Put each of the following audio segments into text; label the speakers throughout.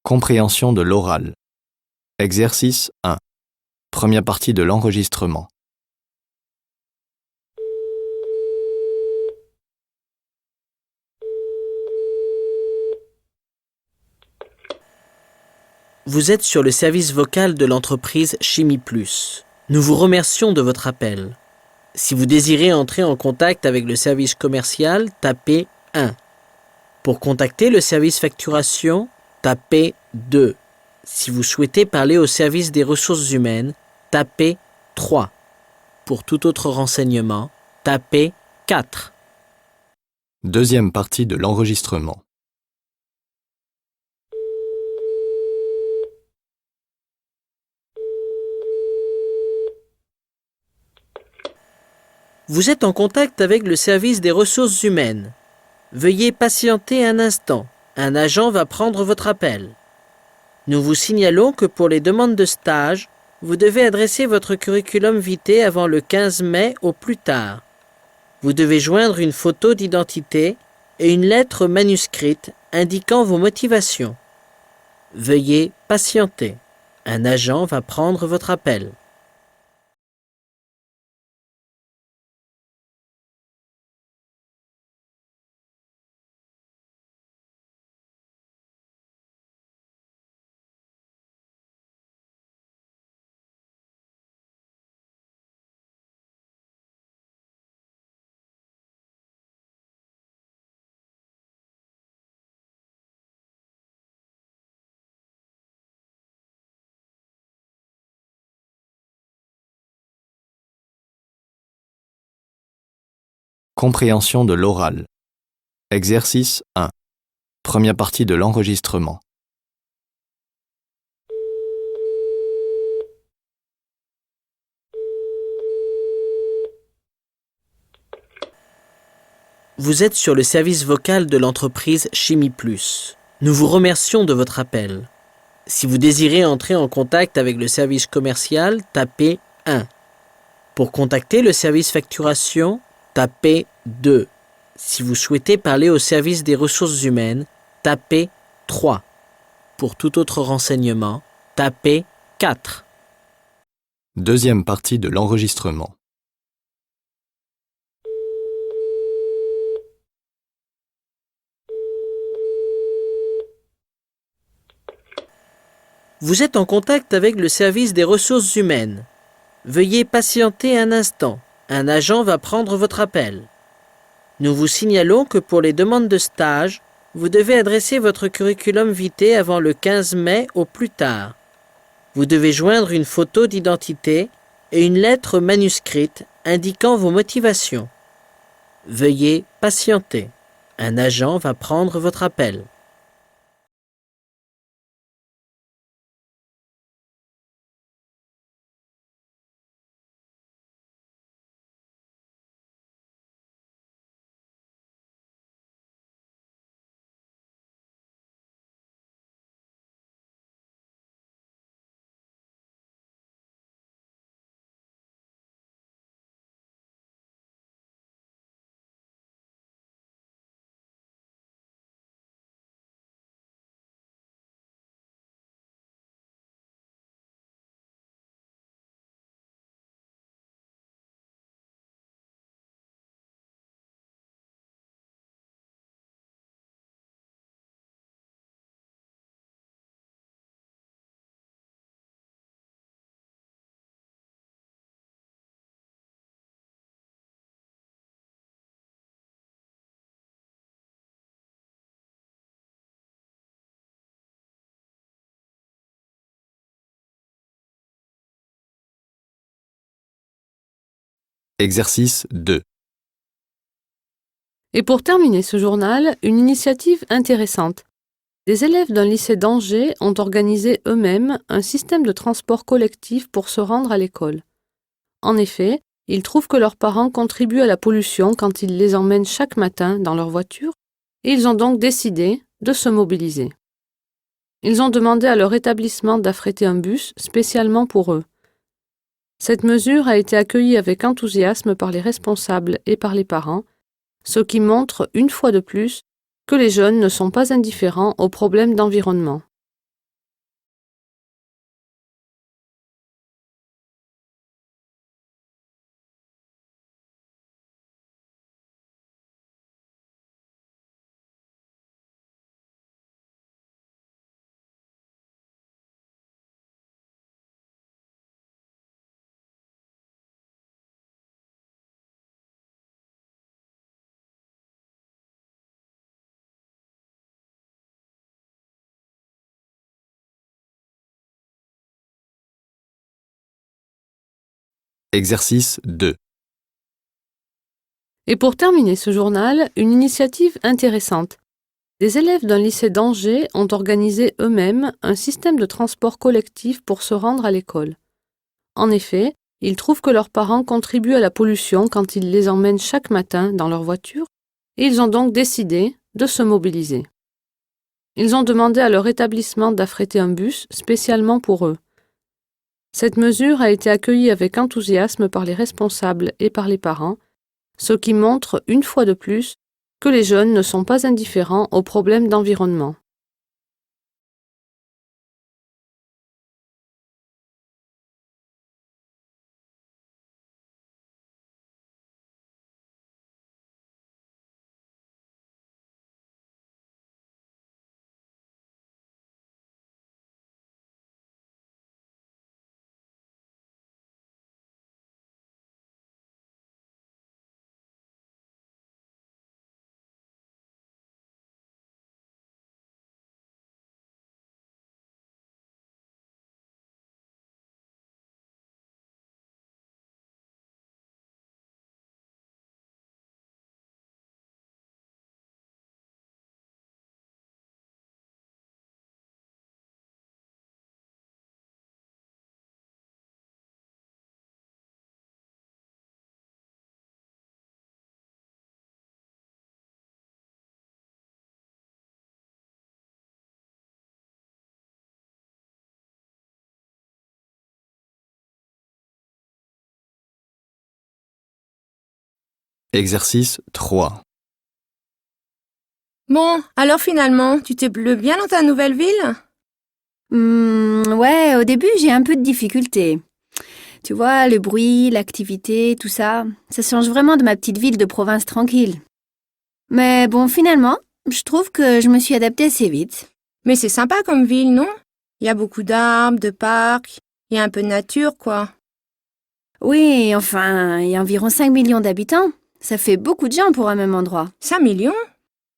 Speaker 1: Compréhension de l'oral. Exercice 1. Première partie de l'enregistrement.
Speaker 2: Vous êtes sur le service vocal de l'entreprise Chimie Plus. Nous vous remercions de votre appel. Si vous désirez entrer en contact avec le service commercial, tapez 1. Pour contacter le service facturation, tapez 2. Si vous souhaitez parler au service des ressources humaines, tapez 3. Pour tout autre renseignement, tapez 4.
Speaker 1: Deuxième partie de l'enregistrement.
Speaker 2: Vous êtes en contact avec le service des ressources humaines. Veuillez patienter un instant. Un agent va prendre votre appel. Nous vous signalons que pour les demandes de stage, vous devez adresser votre curriculum vitae avant le 15 mai au plus tard. Vous devez joindre une photo d'identité et une lettre manuscrite indiquant vos motivations. Veuillez patienter. Un agent va prendre votre appel.
Speaker 1: Compréhension de l'oral. Exercice 1. Première partie de l'enregistrement.
Speaker 2: Vous êtes sur le service vocal de l'entreprise Chimie Plus. Nous vous remercions de votre appel. Si vous désirez entrer en contact avec le service commercial, tapez 1. Pour contacter le service facturation, tapez 2. Si vous souhaitez parler au service des ressources humaines, tapez 3. Pour tout autre renseignement, tapez 4.
Speaker 1: Deuxième partie de l'enregistrement.
Speaker 2: Vous êtes en contact avec le service des ressources humaines. Veuillez patienter un instant. Un agent va prendre votre appel. Nous vous signalons que pour les demandes de stage, vous devez adresser votre curriculum vitae avant le 15 mai au plus tard. Vous devez joindre une photo d'identité et une lettre manuscrite indiquant vos motivations. Veuillez patienter. Un agent va prendre votre appel.
Speaker 1: Exercice 2.
Speaker 3: Et pour terminer ce journal, une initiative intéressante. Des élèves d'un lycée d'Angers ont organisé eux-mêmes un système de transport collectif pour se rendre à l'école. En effet, ils trouvent que leurs parents contribuent à la pollution quand ils les emmènent chaque matin dans leur voiture et ils ont donc décidé de se mobiliser. Ils ont demandé à leur établissement d'affréter un bus spécialement pour eux. Cette mesure a été accueillie avec enthousiasme par les responsables et par les parents, ce qui montre une fois de plus que les jeunes ne sont pas indifférents aux problèmes d'environnement.
Speaker 1: Exercice 2.
Speaker 3: Et pour terminer ce journal, une initiative intéressante. Des élèves d'un lycée d'Angers ont organisé eux-mêmes un système de transport collectif pour se rendre à l'école. En effet, ils trouvent que leurs parents contribuent à la pollution quand ils les emmènent chaque matin dans leur voiture et ils ont donc décidé de se mobiliser. Ils ont demandé à leur établissement d'affréter un bus spécialement pour eux. Cette mesure a été accueillie avec enthousiasme par les responsables et par les parents, ce qui montre une fois de plus que les jeunes ne sont pas indifférents aux problèmes d'environnement.
Speaker 1: Exercice 3.
Speaker 4: Bon, alors finalement, tu t'es bien dans ta nouvelle ville?
Speaker 5: Ouais, au début, j'ai un peu de difficultés. Tu vois, le bruit, l'activité, tout ça, ça change vraiment de ma petite ville de province tranquille. Mais bon, finalement, je trouve que je me suis adaptée assez vite.
Speaker 4: Mais c'est sympa comme ville, non? Il y a beaucoup d'arbres, de parcs, il y a un peu de nature, quoi.
Speaker 5: Oui, enfin, il y a environ 5 millions d'habitants. Ça fait beaucoup de gens pour un même endroit.
Speaker 4: 5 millions?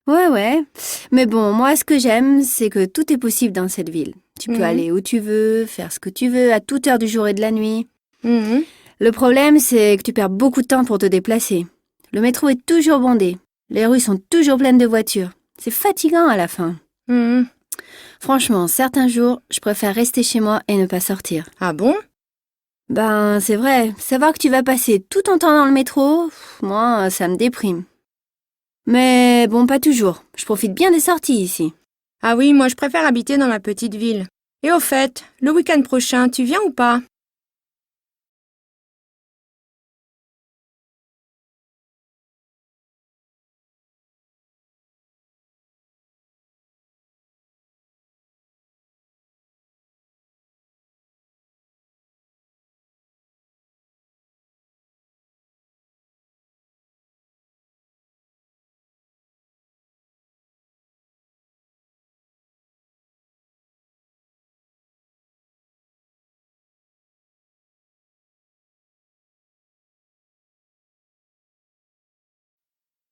Speaker 5: Ouais. Mais bon, moi, ce que j'aime, c'est que tout est possible dans cette ville. Tu peux aller où tu veux, faire ce que tu veux, à toute heure du jour et de la nuit.
Speaker 4: Mhm.
Speaker 5: Le problème, c'est que tu perds beaucoup de temps pour te déplacer. Le métro est toujours bondé. Les rues sont toujours pleines de voitures. C'est fatigant à la fin.
Speaker 4: Mhm.
Speaker 5: Franchement, certains jours, je préfère rester chez moi et ne pas sortir.
Speaker 4: Ah bon?
Speaker 5: Ben, c'est vrai, savoir que tu vas passer tout ton temps dans le métro, moi, ça me déprime. Mais bon, pas toujours. Je profite bien des sorties ici.
Speaker 4: Ah oui, moi je préfère habiter dans ma petite ville. Et au fait, le week-end prochain, tu viens ou pas?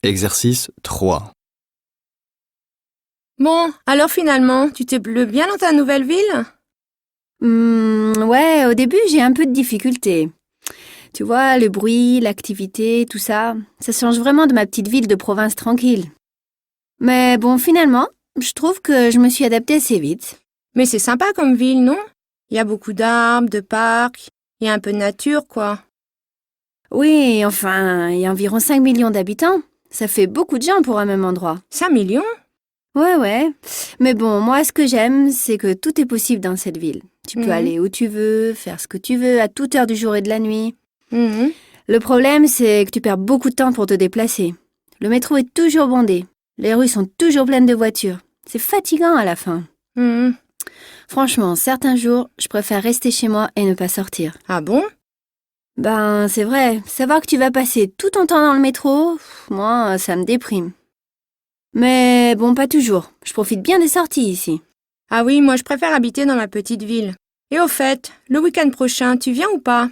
Speaker 1: Exercice 3.
Speaker 4: Bon, alors finalement, tu t'es bien dans ta nouvelle ville?
Speaker 5: Ouais, au début, j'ai un peu de difficultés. Tu vois, le bruit, l'activité, tout ça, ça change vraiment de ma petite ville de province tranquille. Mais bon, finalement, je trouve que je me suis adaptée assez vite.
Speaker 4: Mais c'est sympa comme ville, non? Il y a beaucoup d'arbres, de parcs, il y a un peu de nature, quoi.
Speaker 5: Oui, enfin, il y a environ 5 millions d'habitants. Ça fait beaucoup de gens pour un même endroit.
Speaker 4: 5 millions?
Speaker 5: Ouais. Mais bon, moi, ce que j'aime, c'est que tout est possible dans cette ville. Tu peux aller où tu veux, faire ce que tu veux, à toute heure du jour et de la nuit.
Speaker 4: Mhm.
Speaker 5: Le problème, c'est que tu perds beaucoup de temps pour te déplacer. Le métro est toujours bondé. Les rues sont toujours pleines de voitures. C'est fatigant à la fin.
Speaker 4: Mhm.
Speaker 5: Franchement, certains jours, je préfère rester chez moi et ne pas sortir.
Speaker 4: Ah bon?
Speaker 5: Ben, c'est vrai, savoir que tu vas passer tout ton temps dans le métro, moi, ça me déprime. Mais bon, pas toujours. Je profite bien des sorties ici.
Speaker 4: Ah oui, moi je préfère habiter dans ma petite ville. Et au fait, le week-end prochain, tu viens ou pas?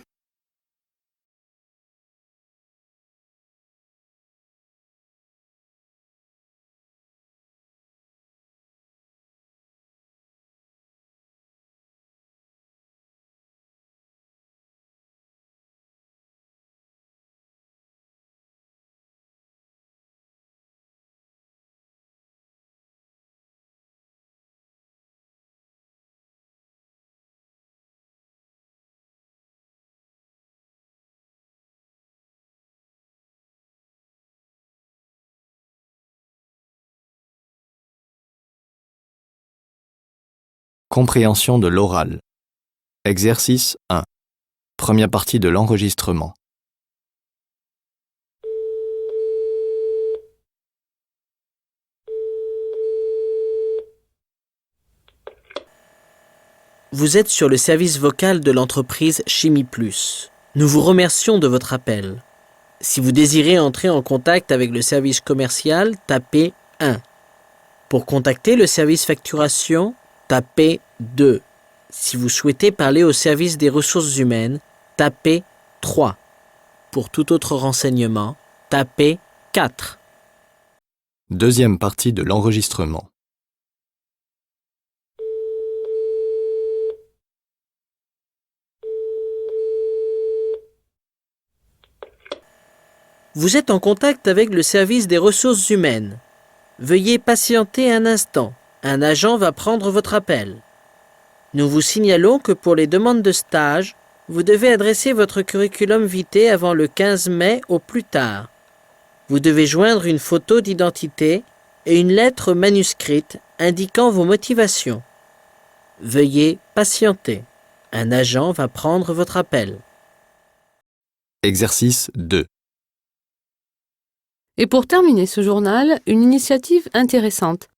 Speaker 1: Compréhension de l'oral. Exercice 1. Première partie de l'enregistrement.
Speaker 2: Vous êtes sur le service vocal de l'entreprise Chimie Plus. Nous vous remercions de votre appel. Si vous désirez entrer en contact avec le service commercial, tapez 1. Pour contacter le service facturation, tapez 2. Si vous souhaitez parler au service des ressources humaines, tapez 3. Pour tout autre renseignement, tapez 4.
Speaker 1: Deuxième partie de l'enregistrement.
Speaker 2: Vous êtes en contact avec le service des ressources humaines. Veuillez patienter un instant. Un agent va prendre votre appel. Nous vous signalons que pour les demandes de stage, vous devez adresser votre curriculum vitae avant le 15 mai au plus tard. Vous devez joindre une photo d'identité et une lettre manuscrite indiquant vos motivations. Veuillez patienter. Un agent va prendre votre appel.
Speaker 1: Exercice 2.
Speaker 3: Et pour terminer ce journal, une initiative intéressante.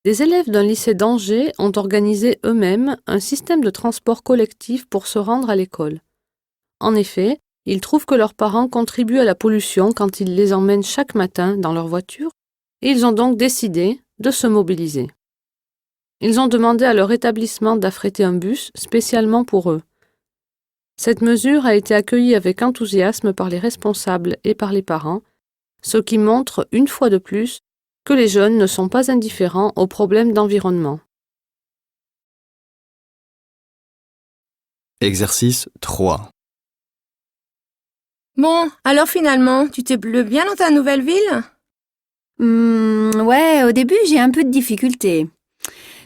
Speaker 3: Des élèves d'un lycée d'Angers ont organisé eux-mêmes un système de transport collectif pour se rendre à l'école. En effet, ils trouvent que leurs parents contribuent à la pollution quand ils les emmènent chaque matin dans leur voiture et ils ont donc décidé de se mobiliser. Ils ont demandé à leur établissement d'affréter un bus spécialement pour eux. Cette mesure a été accueillie avec enthousiasme par les responsables et par les parents, ce qui montre une fois de plus que les jeunes ne sont pas indifférents aux problèmes d'environnement.
Speaker 1: Exercice 3.
Speaker 4: Bon, alors finalement, tu t'es bien dans ta nouvelle ville?
Speaker 5: Ouais, au début, j'ai un peu de difficulté.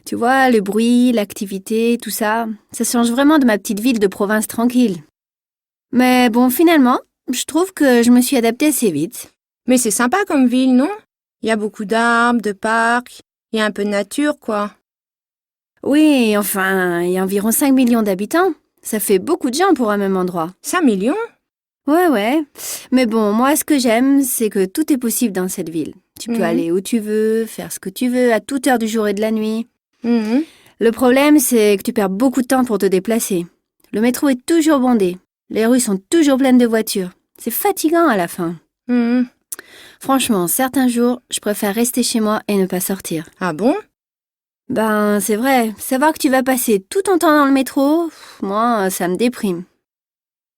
Speaker 5: Tu vois, le bruit, l'activité, tout ça, ça change vraiment de ma petite ville de province tranquille. Mais bon, finalement, je trouve que je me suis adaptée assez vite.
Speaker 4: Mais c'est sympa comme ville, non? Il y a beaucoup d'arbres, de parcs, il y a un peu de nature, quoi.
Speaker 5: Oui, enfin, il y a environ 5 millions d'habitants. Ça fait beaucoup de gens pour un même endroit.
Speaker 4: 5 millions?
Speaker 5: Ouais. Mais bon, moi, ce que j'aime, c'est que tout est possible dans cette ville. Tu peux aller où tu veux, faire ce que tu veux, à toute heure du jour et de la nuit. Le problème, c'est que tu perds beaucoup de temps pour te déplacer. Le métro est toujours bondé. Les rues sont toujours pleines de voitures. C'est fatigant à la fin. Franchement, certains jours, je préfère rester chez moi et ne pas sortir.
Speaker 4: Ah bon?
Speaker 5: Ben, c'est vrai. Savoir que tu vas passer tout ton temps dans le métro, moi, ça me déprime.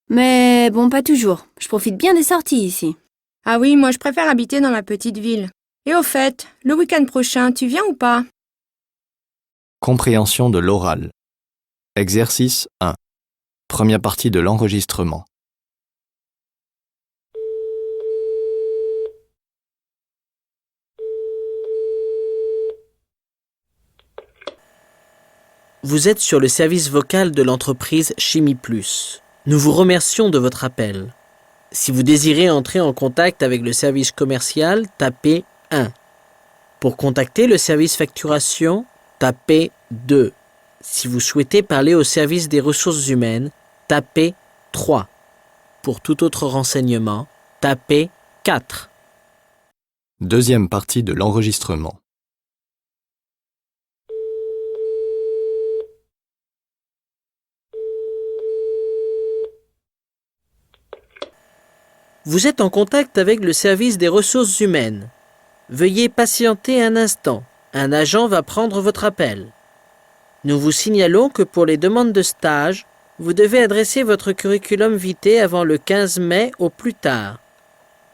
Speaker 5: Mais bon, pas toujours. Je profite bien des sorties ici.
Speaker 4: Ah oui, moi je préfère habiter dans ma petite ville. Et au fait, le week-end prochain, tu viens ou pas?
Speaker 1: Compréhension de l'oral. Exercice 1. Première partie de l'enregistrement.
Speaker 2: Vous êtes sur le service vocal de l'entreprise Chimie Plus. Nous vous remercions de votre appel. Si vous désirez entrer en contact avec le service commercial, tapez 1. Pour contacter le service facturation, tapez 2. Si vous souhaitez parler au service des ressources humaines, tapez 3. Pour tout autre renseignement, tapez 4.
Speaker 1: Deuxième partie de l'enregistrement.
Speaker 2: Vous êtes en contact avec le service des ressources humaines. Veuillez patienter un instant. Un agent va prendre votre appel. Nous vous signalons que pour les demandes de stage, vous devez adresser votre curriculum vitae avant le 15 mai au plus tard.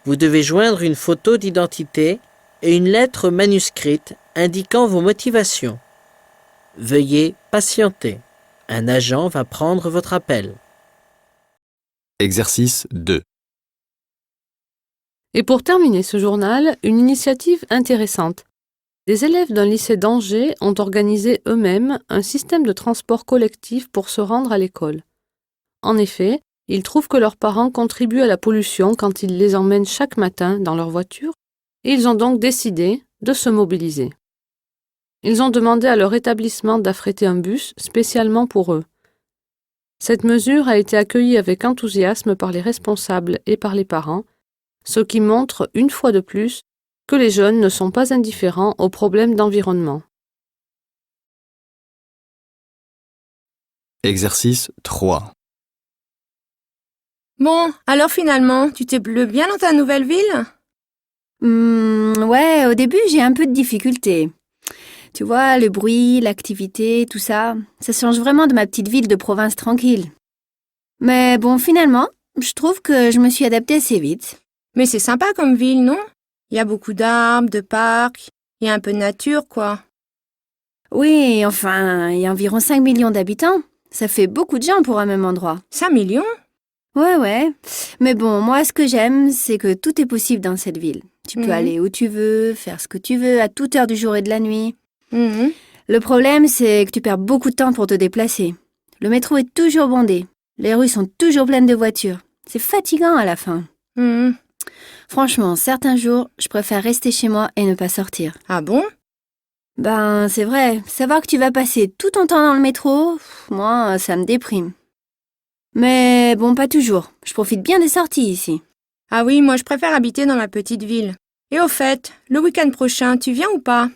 Speaker 2: Vous devez joindre une photo d'identité et une lettre manuscrite indiquant vos motivations. Veuillez patienter. Un agent va prendre votre appel.
Speaker 1: Exercice 2.
Speaker 3: Et pour terminer ce journal, une initiative intéressante. Des élèves d'un lycée d'Angers ont organisé eux-mêmes un système de transport collectif pour se rendre à l'école. En effet, ils trouvent que leurs parents contribuent à la pollution quand ils les emmènent chaque matin dans leur voiture et ils ont donc décidé de se mobiliser. Ils ont demandé à leur établissement d'affréter un bus spécialement pour eux. Cette mesure a été accueillie avec enthousiasme par les responsables et par les parents, ce qui montre, une fois de plus, que les jeunes ne sont pas indifférents aux problèmes d'environnement.
Speaker 1: Exercice 3.
Speaker 4: Bon, alors finalement, tu t'es bien dans ta nouvelle ville?
Speaker 5: Ouais, au début, j'ai un peu de difficulté. Tu vois, le bruit, l'activité, tout ça, ça change vraiment de ma petite ville de province tranquille. Mais bon, finalement, je trouve que je me suis adaptée assez vite.
Speaker 4: Mais c'est sympa comme ville, non? Il y a beaucoup d'arbres, de parcs, il y a un peu de nature, quoi.
Speaker 5: Oui, enfin, il y a environ 5 millions d'habitants. Ça fait beaucoup de gens pour un même endroit.
Speaker 4: 5 millions?
Speaker 5: Ouais. Mais bon, moi, ce que j'aime, c'est que tout est possible dans cette ville. Tu peux aller où tu veux, faire ce que tu veux, à toute heure du jour et de la nuit. Le problème, c'est que tu perds beaucoup de temps pour te déplacer. Le métro est toujours bondé. Les rues sont toujours pleines de voitures. C'est fatigant à la fin. Franchement, certains jours, je préfère rester chez moi et ne pas sortir.
Speaker 4: Ah bon?
Speaker 5: Ben, c'est vrai. Savoir que tu vas passer tout ton temps dans le métro, moi, ça me déprime. Mais bon, pas toujours. Je profite bien des sorties ici.
Speaker 4: Ah oui, moi je préfère habiter dans ma petite ville. Et au fait, le week-end prochain, tu viens ou pas?